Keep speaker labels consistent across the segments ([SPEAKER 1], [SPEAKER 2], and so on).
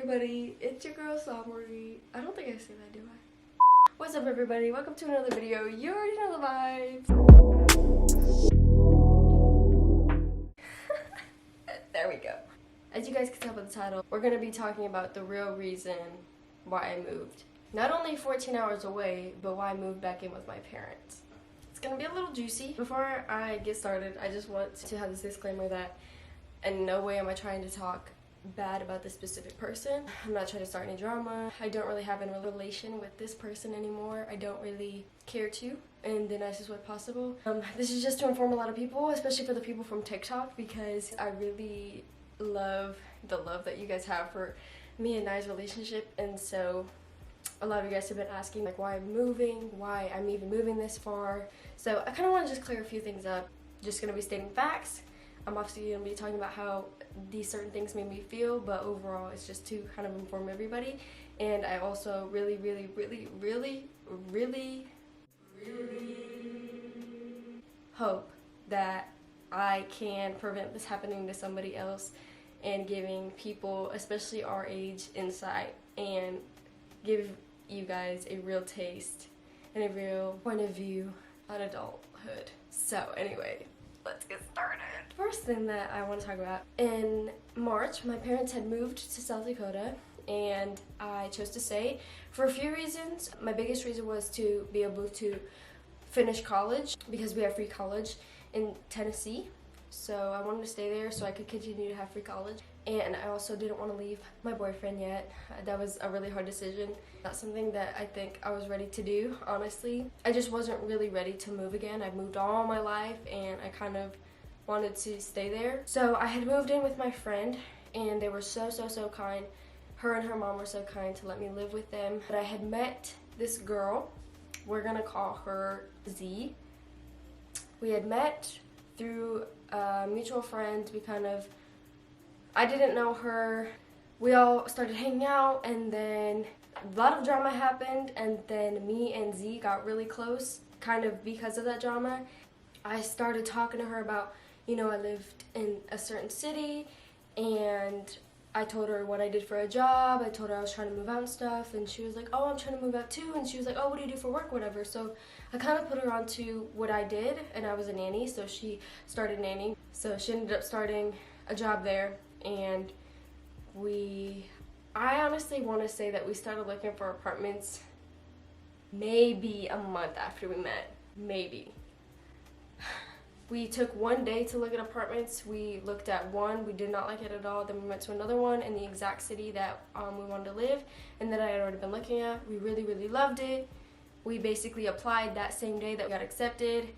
[SPEAKER 1] everybody? It's your girl Samari. I don't think I say that, do I? What's up, everybody? Welcome to another video. You already know the vibes. There we go. As you guys can tell by the title, we're going to be talking about the real reason why I moved. Not only 14 hours away, but why I moved back in with my parents. It's going to be a little juicy. Before I get started, I just want to have this disclaimer that in no way am I trying to talk bad about this specific person. I'm not trying to start any drama. I don't really have a relation with this person anymore. I don't really care to in the nicest way possible. This is just to inform a lot of people, especially for the people from TikTok, because I really love the love that you guys have for me and Nai's relationship. And so a lot of you guys have been asking like why I'm moving, why I'm even moving this far. So I kind of want to just clear a few things up. Just going to be stating facts. I'm obviously going to be talking about how these certain things made me feel, but overall it's just to kind of inform everybody. And I also really hope that I can prevent this happening to somebody else and giving people, especially our age, insight and give you guys a real taste and a real point of view on adulthood. So anyway, let's get started. First thing that I want to talk about, in March, my parents had moved to South Dakota and I chose to stay for a few reasons. My biggest reason was to be able to finish college because we have free college in Tennessee. So I wanted to stay there so I could continue to have free college. And I also didn't want to leave my boyfriend yet. That was a really hard decision. Not something that I think I was ready to do, honestly. I just wasn't really ready to move again. I've moved all my life and I kind of wanted to stay there. So I had moved in with my friend and they were so kind. Her and her mom were so kind to let me live with them. But I had met this girl. We're gonna call her Z. We had met through mutual friends. I didn't know her. We all started hanging out and then a lot of drama happened and then me and Z got really close kind of because of that drama. I started talking to her about, you know, I lived in a certain city and I told her what I did for a job. I told her I was trying to move out and stuff, and she was like, oh, I'm trying to move out too. And she was like, oh, what do you do for work, whatever. So I kind of put her onto what I did, and I was a nanny, so she started nannying. So she ended up starting a job there, and I honestly want to say that we started looking for apartments maybe a month after we met, maybe. We took one day to look at apartments. We looked at one, we did not like it at all. Then we went to another one in the exact city that we wanted to live and that I had already been looking at. We really loved it. We basically applied that same day that we got accepted.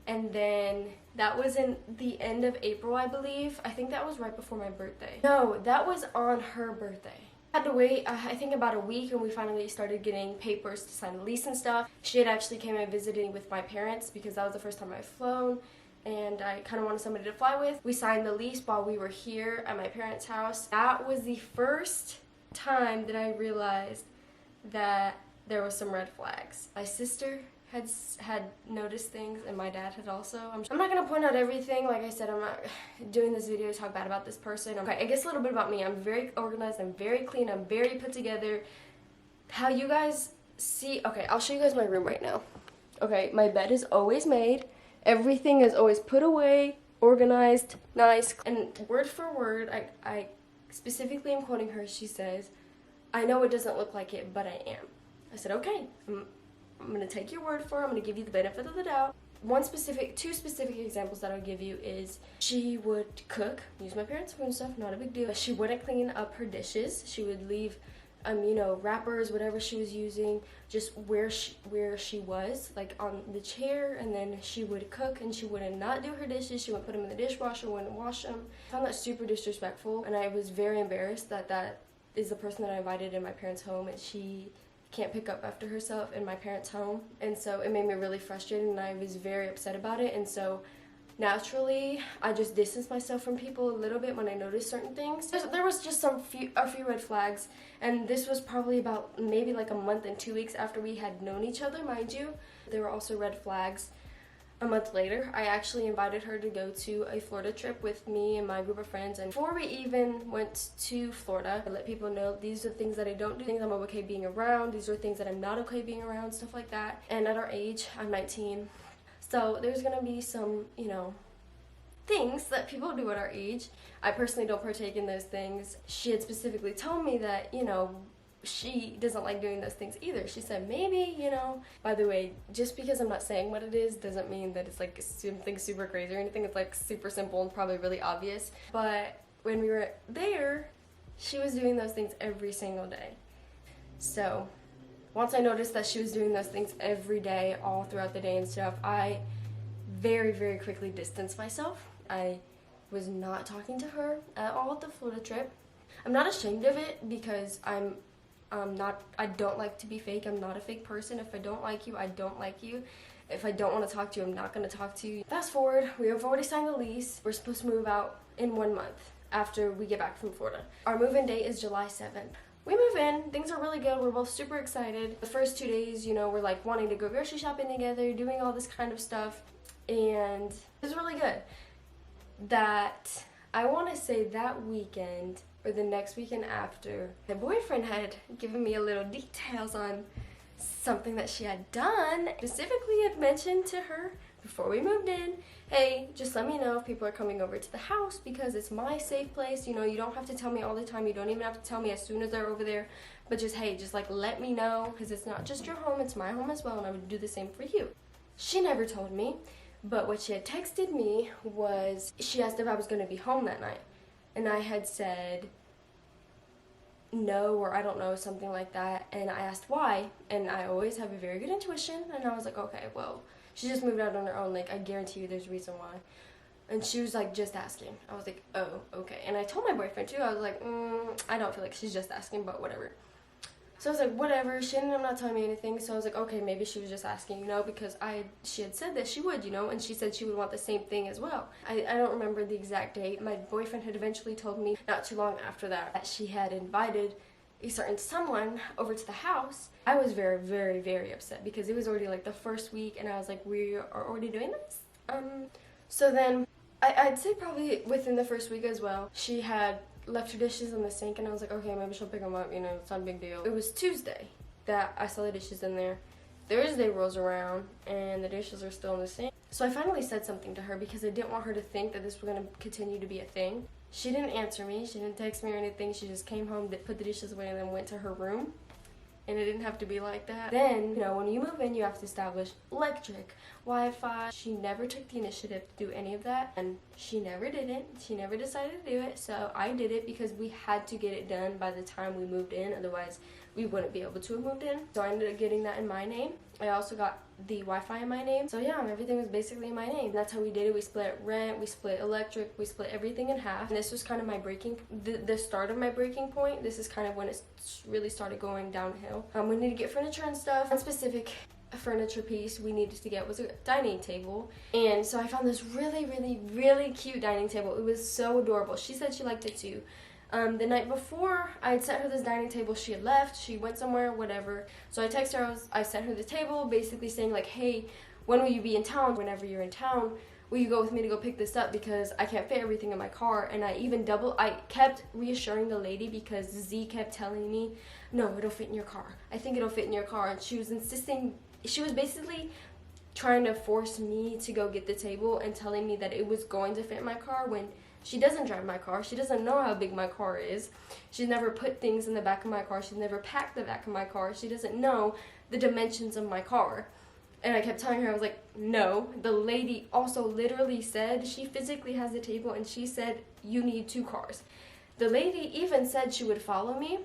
[SPEAKER 1] And then that was in the end of April, I believe. I think that was right before my birthday. No, that was on her birthday. I had to wait, I think about a week, and we finally started getting papers to sign the lease and stuff. She had actually came and visited with my parents because that was the first time I'd flown. And I kind of wanted somebody to fly with. We signed the lease while we were here at my parents' house. That was the first time that I realized that there was some red flags. My sister had noticed things and my dad had also. I'm not going to point out everything. Like I said, I'm not doing this video to talk bad about this person. Okay, I guess a little bit about me. I'm very organized, I'm very clean, I'm very put together. How you guys see, okay, I'll show you guys my room right now. Okay, my bed is always made. Everything is always put away, organized, nice. And word for word, I specifically am quoting her. She says, I know it doesn't look like it, but I am. I said, okay, I'm going to take your word for it. I'm going to give you the benefit of the doubt. Two specific examples that I'll give you is she would cook, use my parents' food and stuff, not a big deal. She wouldn't clean up her dishes. She would leave you know, wrappers, whatever she was using, just where she was, like on the chair, and then she would cook and she wouldn't not do her dishes. She wouldn't put them in the dishwasher, wouldn't wash them. I found that super disrespectful, and I was very embarrassed that that is the person that I invited in my parents' home, and she can't pick up after herself in my parents' home. And so it made me really frustrated, and I was very upset about it. And so naturally, I just distanced myself from people a little bit when I noticed certain things. There was just a few red flags, and this was probably about maybe like a month and 2 weeks after we had known each other, mind you. There were also red flags. a month later, I actually invited her to go to a Florida trip with me and my group of friends. And before we even went to Florida, I let people know these are things that I don't do, things I'm okay being around, these are things that I'm not okay being around, stuff like that. And at our age, I'm 19, so there's gonna be some, you know, things that people do at our age. I personally don't partake in those things. She had specifically told me that, you know, she doesn't like doing those things either. She said maybe, you know, by the way, just because I'm not saying what it is doesn't mean that it's like something super crazy or anything. It's like super simple and probably really obvious. But when we were there, she was doing those things every single day. So once I noticed that she was doing those things every day, all throughout the day and stuff, I very, very quickly distanced myself. I was not talking to her at all at the Florida trip. I'm not ashamed of it because I don't like to be fake. I'm not a fake person. If I don't like you, I don't like you. If I don't want to talk to you, I'm not going to talk to you. Fast forward, we have already signed the lease. We're supposed to move out in 1 month after we get back from Florida. Our move-in date is July 7th. We move in, things are really good, we're both super excited. The first 2 days, you know, we're like wanting to go grocery shopping together, doing all this kind of stuff, and it was really good. That, I want to say that weekend, or the next weekend after, my boyfriend had given me a little details on something that she had done. Specifically had mentioned to her before we moved in, hey, just let me know if people are coming over to the house because it's my safe place. You know, you don't have to tell me all the time. You don't even have to tell me as soon as they're over there. But just, hey, just like let me know because it's not just your home, it's my home as well, and I would do the same for you. She never told me, but what she had texted me was she asked if I was going to be home that night. And I had said no, or I don't know, something like that. And I asked why, and I always have a very good intuition. And I was like, okay, well, she just moved out on her own. Like, I guarantee you there's a reason why. And she was like, just asking. I was like, oh, okay. And I told my boyfriend too. I was like, I don't feel like she's just asking, but whatever. So I was like, whatever. She ended up not telling me anything. So I was like, okay, maybe she was just asking, you know, because she had said that she would, you know, and she said she would want the same thing as well. I don't remember the exact date. My boyfriend had eventually told me not too long after that she had invited a certain someone over to the house. I was very, very, very upset because it was already like the first week and I was like, we are already doing this? So then I'd say probably within the first week as well, she had left her dishes in the sink and I was like, okay, maybe she'll pick them up, you know, it's not a big deal. It was Tuesday that I saw the dishes in there. Thursday rolls around and the dishes are still in the sink. So I finally said something to her because I didn't want her to think that this was going to continue to be a thing. She didn't answer me, she didn't text me or anything, she just came home, put the dishes away and then went to her room. And it didn't have to be like that. Then, you know, when you move in, you have to establish electric, Wi-Fi. She never took the initiative to do any of that, and she never did it. She never decided to do it, so I did it because we had to get it done by the time we moved in, otherwise we wouldn't be able to have moved in. So I ended up getting that in my name. I also got the Wi-Fi in my name. So yeah, everything was basically in my name. That's how we did it. We split rent, we split electric, we split everything in half. And this was kind of my the start of my breaking point. This is kind of when it really started going downhill. We needed to get furniture and stuff. One specific furniture piece we needed to get was a dining table. And so I found this really, really, really cute dining table. It was so adorable. She said she liked it too. The night before, I had sent her this dining table. She had left, she went somewhere, whatever. So I texted her, I sent her the table, basically saying like, hey, when will you be in town? Whenever you're in town, will you go with me to go pick this up because I can't fit everything in my car. And I kept reassuring the lady because Z kept telling me, no, it'll fit in your car. I think it'll fit in your car. And she was insisting, she was basically trying to force me to go get the table and telling me that it was going to fit in my car when she doesn't drive my car. She doesn't know how big my car is. She's never put things in the back of my car. She's never packed the back of my car. She doesn't know the dimensions of my car. And I kept telling her, I was like, no. The lady also literally said, she physically has the table and she said, you need 2 cars. The lady even said she would follow me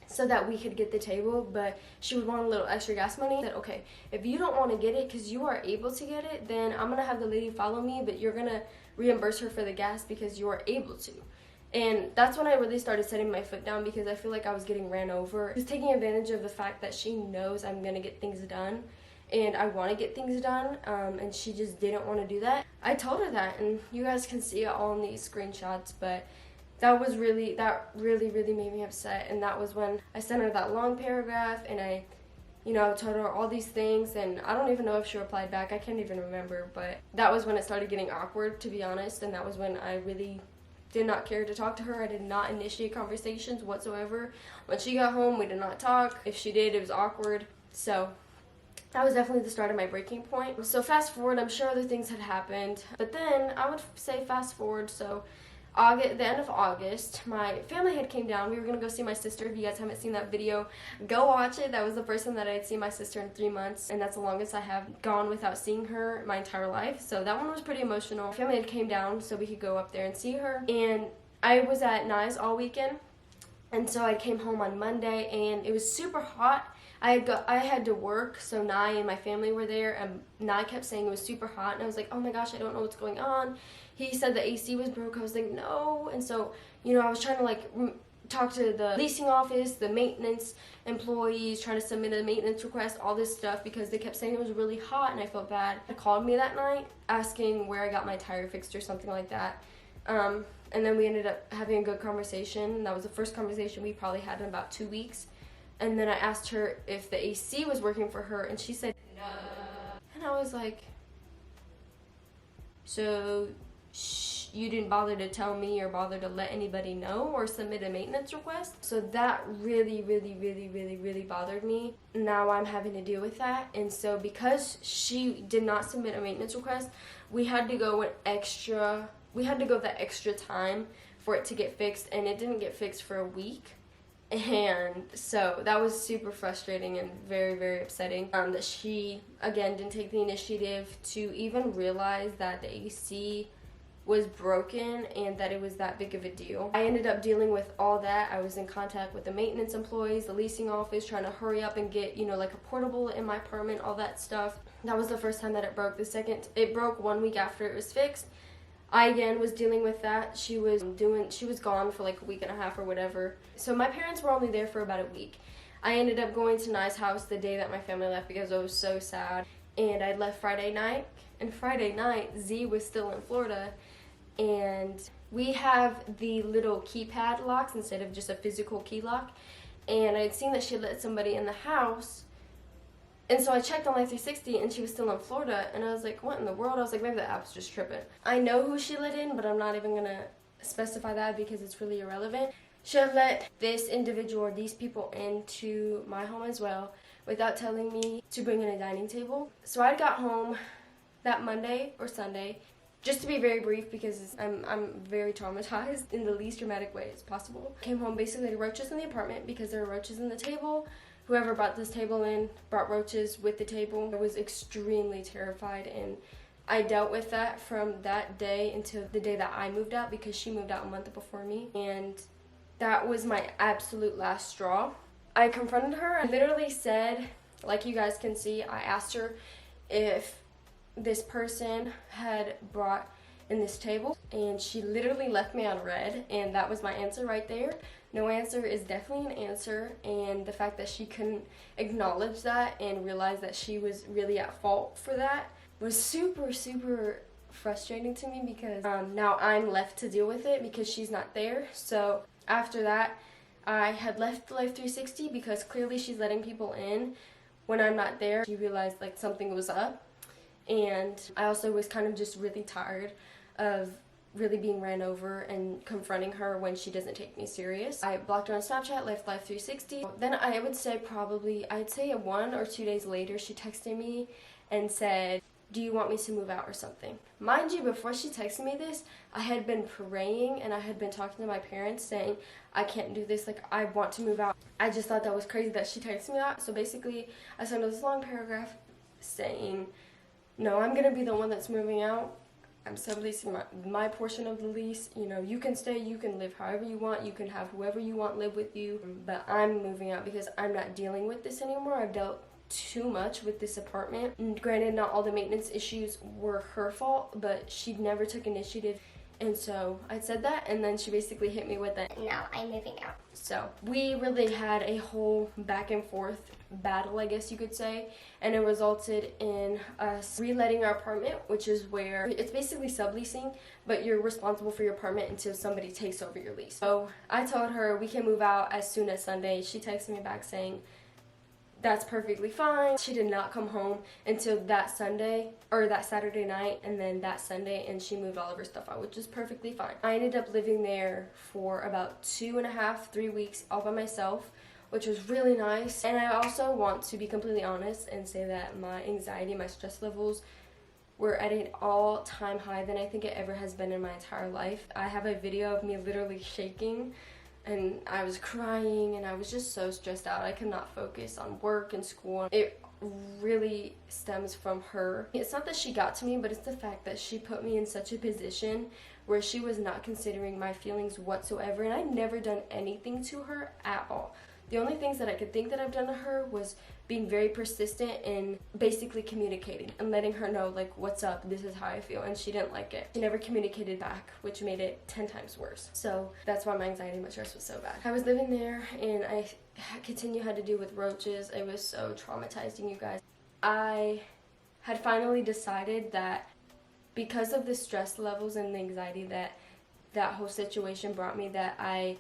[SPEAKER 1] so that we could get the table, but she would want a little extra gas money. I said, okay, if you don't want to get it because you are able to get it, then I'm going to have the lady follow me, but you're going to reimburse her for the gas because you are able to. And that's when I really started setting my foot down because I feel like I was getting ran over. Just taking advantage of the fact that she knows I'm going to get things done and I want to get things done, and she just didn't want to do that. I told her that, and you guys can see it all in these screenshots, but that really made me upset. And that was when I sent her that long paragraph and I You know, I told her all these things, and I don't even know if she replied back. I can't even remember, but that was when it started getting awkward, to be honest, and that was when I really did not care to talk to her. I did not initiate conversations whatsoever. When she got home, we did not talk. If she did, it was awkward. So that was definitely the start of my breaking point. So fast forward, I'm sure other things had happened, but then I would say fast forward, so the end of August, my family had came down. We were going to go see my sister. If you guys haven't seen that video, go watch it. That was the first time that I had seen my sister in 3 months, and that's the longest I have gone without seeing her my entire life. So that one was pretty emotional. My family had came down so we could go up there and see her, and I was at Nye's all weekend, and so I came home on Monday, and it was super hot. I had to work, so Nye and my family were there, and Nye kept saying it was super hot, and I was like, oh my gosh, I don't know what's going on. He said the AC was broke. I was like, no. And so, you know, I was trying to like talk to the leasing office, the maintenance employees, trying to submit a maintenance request, all this stuff, because they kept saying it was really hot, and I felt bad. They called me that night asking where I got my tire fixed or something like that. And then we ended up having a good conversation. That was the first conversation we probably had in about 2 weeks. And then I asked her if the AC was working for her, and she said no. And I was like, so you didn't bother to tell me or bother to let anybody know or submit a maintenance request? So that really, really, really, really, really bothered me. Now I'm having to deal with that. And so because she did not submit a maintenance request, we had to go that extra time for it to get fixed, and it didn't get fixed for a week. And so that was super frustrating and very, very upsetting, that she, again, didn't take the initiative to even realize that the AC was broken and that it was that big of a deal. I ended up dealing with all that. I was in contact with the maintenance employees, the leasing office, trying to hurry up and get, you know, like a portable in my apartment, all that stuff. That was the first time that it broke. The second, it broke 1 week after it was fixed. I again was dealing with that. She was gone for like a week and a half or whatever. So my parents were only there for about a week. I ended up going to Nye's house the day that my family left because I was so sad. And I left Friday night. And Friday night, Z was still in Florida. And we have the little keypad locks instead of just a physical key lock. And I had seen that she let somebody in the house. And so I checked on Life360, and she was still in Florida, and I was like, what in the world? I was like, maybe the app's just tripping. I know who she let in, but I'm not even going to specify that because it's really irrelevant. She had let this individual or these people into my home as well without telling me to bring in a dining table. So I got home that Monday or Sunday, just to be very brief because I'm very traumatized in the least dramatic way as possible. Came home, basically to roaches in the apartment because there were roaches in the table. Whoever brought this table in brought roaches with the table. I was extremely terrified, and I dealt with that from that day until the day that I moved out because she moved out a month before me, and that was my absolute last straw. I confronted her. I literally said, like you guys can see, I asked her if this person had brought in this table, and she literally left me on red, and that was my answer right there. No answer is definitely an answer, and the fact that she couldn't acknowledge that and realize that she was really at fault for that was super, super frustrating to me because now I'm left to deal with it because she's not there. So after that, I had left Life360 because clearly she's letting people in when I'm not there. She realized like something was up, and I also was kind of just really tired of really being ran over and confronting her when she doesn't take me serious. I blocked her on Snapchat, left Life360. Then I would say I'd say 1 or 2 days later, she texted me and said, do you want me to move out or something? Mind you, before she texted me this, I had been praying and I had been talking to my parents saying, I can't do this, like I want to move out. I just thought that was crazy that she texted me that. So basically, I sent her this long paragraph saying, no, I'm gonna be the one that's moving out. I'm subleasing my portion of the lease. You know, you can stay, you can live however you want, you can have whoever you want live with you, but I'm moving out because I'm not dealing with this anymore. I've dealt too much with this apartment. And granted, not all the maintenance issues were her fault, but she never took initiative. And so I said that, and then she basically hit me with that, no, I'm moving out. So we really had a whole back and forth battle, I guess you could say, and it resulted in us reletting our apartment, which is where it's basically subleasing, but you're responsible for your apartment until somebody takes over your lease. So I told her we can move out as soon as Sunday. She texted me back saying, That's perfectly fine. She did not come home until that Sunday, or that Saturday night, and then that Sunday, and she moved all of her stuff out, which is perfectly fine. I ended up living there for about 2.5, 3 weeks all by myself, which was really nice. And I also want to be completely honest and say that my anxiety, my stress levels were at an all-time high than I think it ever has been in my entire life. I have a video of me literally shaking, and I was crying, and I was just so stressed out. I could not focus on work and school. It really stems from her. It's not that she got to me, but it's the fact that she put me in such a position where she was not considering my feelings whatsoever, and I'd never done anything to her at all. The only things that I could think that I've done to her was being very persistent in basically communicating and letting her know, like, what's up, this is how I feel, and she didn't like it. She never communicated back, which made it 10 times worse. So that's why my anxiety and my stress was so bad. I was living there, and I continue had to deal with roaches. It was so traumatizing, you guys. I had finally decided that because of the stress levels and the anxiety that that whole situation brought me, that I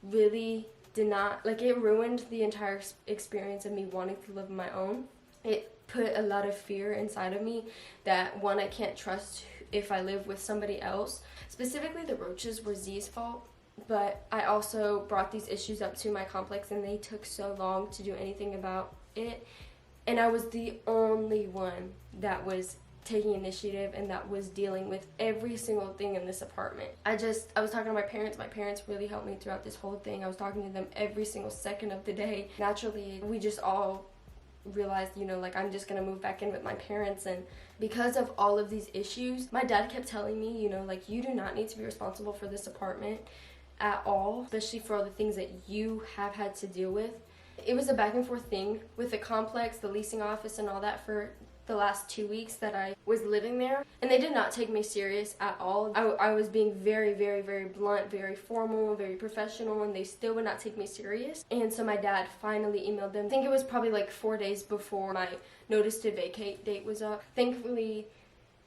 [SPEAKER 1] really did not, like, it ruined the entire experience of me wanting to live on my own. It put a lot of fear inside of me that, one, I can't trust if I live with somebody else. Specifically, the roaches were Z's fault, but I also brought these issues up to my complex, and they took so long to do anything about it. And I was the only one that was taking initiative and that was dealing with every single thing in this apartment. I was talking to my parents. My parents really helped me throughout this whole thing. I was talking to them every single second of the day. Naturally, we just all realized, you know, like, I'm just gonna move back in with my parents. And because of all of these issues, my dad kept telling me, you know, like, you do not need to be responsible for this apartment at all, especially for all the things that you have had to deal with. It was a back and forth thing with the complex, the leasing office, and all that for the last 2 weeks that I was living there, and they did not take me serious at all. I was being very, very, very blunt, very formal, very professional, and they still would not take me serious. And so my dad finally emailed them. I think it was probably like 4 days before my notice to vacate date was up. Thankfully,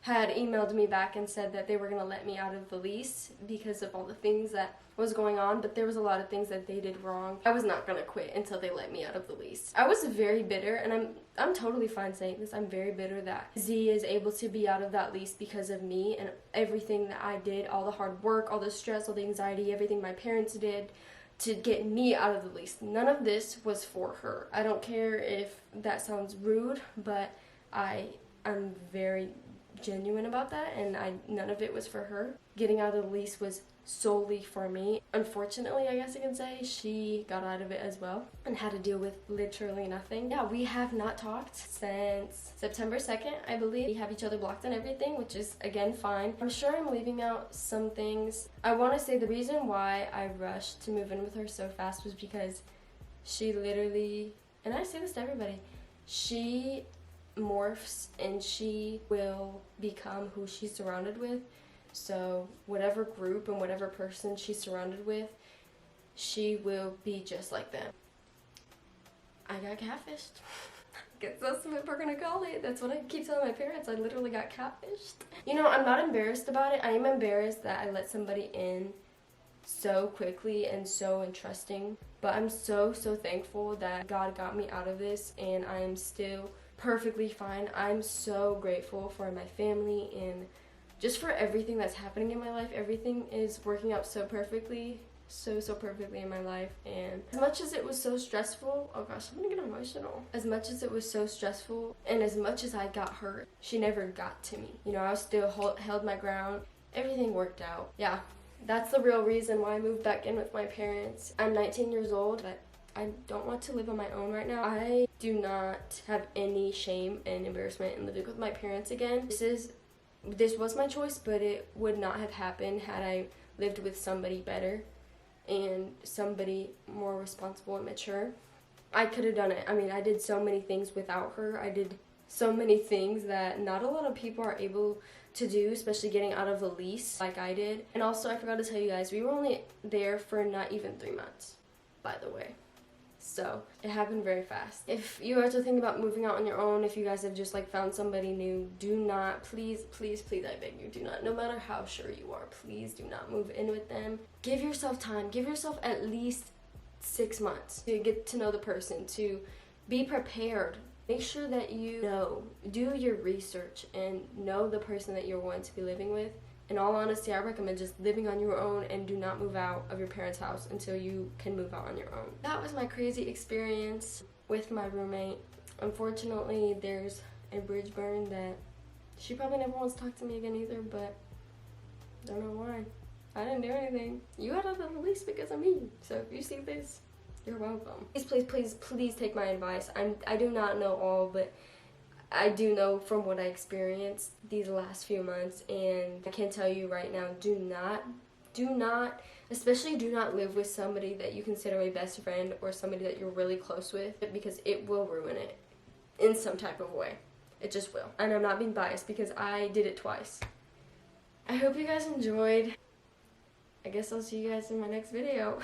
[SPEAKER 1] had emailed me back and said that they were going to let me out of the lease because of all the things that was going on, but there was a lot of things that they did wrong. I was not going to quit until they let me out of the lease. I was very bitter, and I'm totally fine saying this. I'm very bitter that Z is able to be out of that lease because of me and everything that I did, all the hard work, all the stress, all the anxiety, everything my parents did to get me out of the lease. None of this was for her. I don't care if that sounds rude, but I'm very genuine about that, and none of it was for her. Getting out of the lease was solely for me. Unfortunately, I guess I can say, she got out of it as well and had to deal with literally nothing. Yeah, we have not talked since September 2nd, I believe. We have each other blocked and everything, which is, again, fine. I'm sure I'm leaving out some things. I want to say the reason why I rushed to move in with her so fast was because she literally, and I say this to everybody, she morphs and she will become who she's surrounded with. So whatever group and whatever person she's surrounded with, she will be just like them. I got catfished. Guess that's what we're gonna call it. That's what I keep telling my parents. I literally got catfished. You know, I'm not embarrassed about it. I am embarrassed that I let somebody in so quickly and so entrusting. But I'm so thankful that God got me out of this, and I am still perfectly fine. I'm so grateful for my family and just for everything that's happening in my life. Everything is working out so perfectly, so perfectly in my life. And as much as it was so stressful, oh gosh, I'm gonna get emotional. As much as it was so stressful and as much as I got hurt, she never got to me. You know, I still held my ground. Everything worked out. Yeah, that's the real reason why I moved back in with my parents. I'm 19 years old, but I don't want to live on my own right now. I do not have any shame and embarrassment in living with my parents again. This was my choice, but it would not have happened had I lived with somebody better and somebody more responsible and mature. I could have done it. I mean, I did so many things without her. I did so many things that not a lot of people are able to do, especially getting out of the lease like I did. And also, I forgot to tell you guys, we were only there for not even 3 months, by the way. So it happened very fast. If you are to think about moving out on your own, if you guys have just like found somebody new, do not, please, I beg you, do not, no matter how sure you are, please do not move in with them. Give yourself time. Give yourself at least 6 months to get to know the person, to Be prepared. Make sure that you know, do your research and know the person that you're wanting to be living with. In all honesty, I recommend just living on your own and do not move out of your parents' house until you can move out on your own. That was my crazy experience with my roommate. Unfortunately, there's a bridge burn that she probably never wants to talk to me again either, but don't know why. I didn't do anything. You got out of the lease because of me. So if you see this, you're welcome. Please take my advice. I do not know all, but I do know from what I experienced these last few months, and I can tell you right now, do not, especially do not live with somebody that you consider a best friend or somebody that you're really close with, because it will ruin it in some type of way. It just will. And I'm not being biased because I did it twice. I hope you guys enjoyed. I guess I'll see you guys in my next video.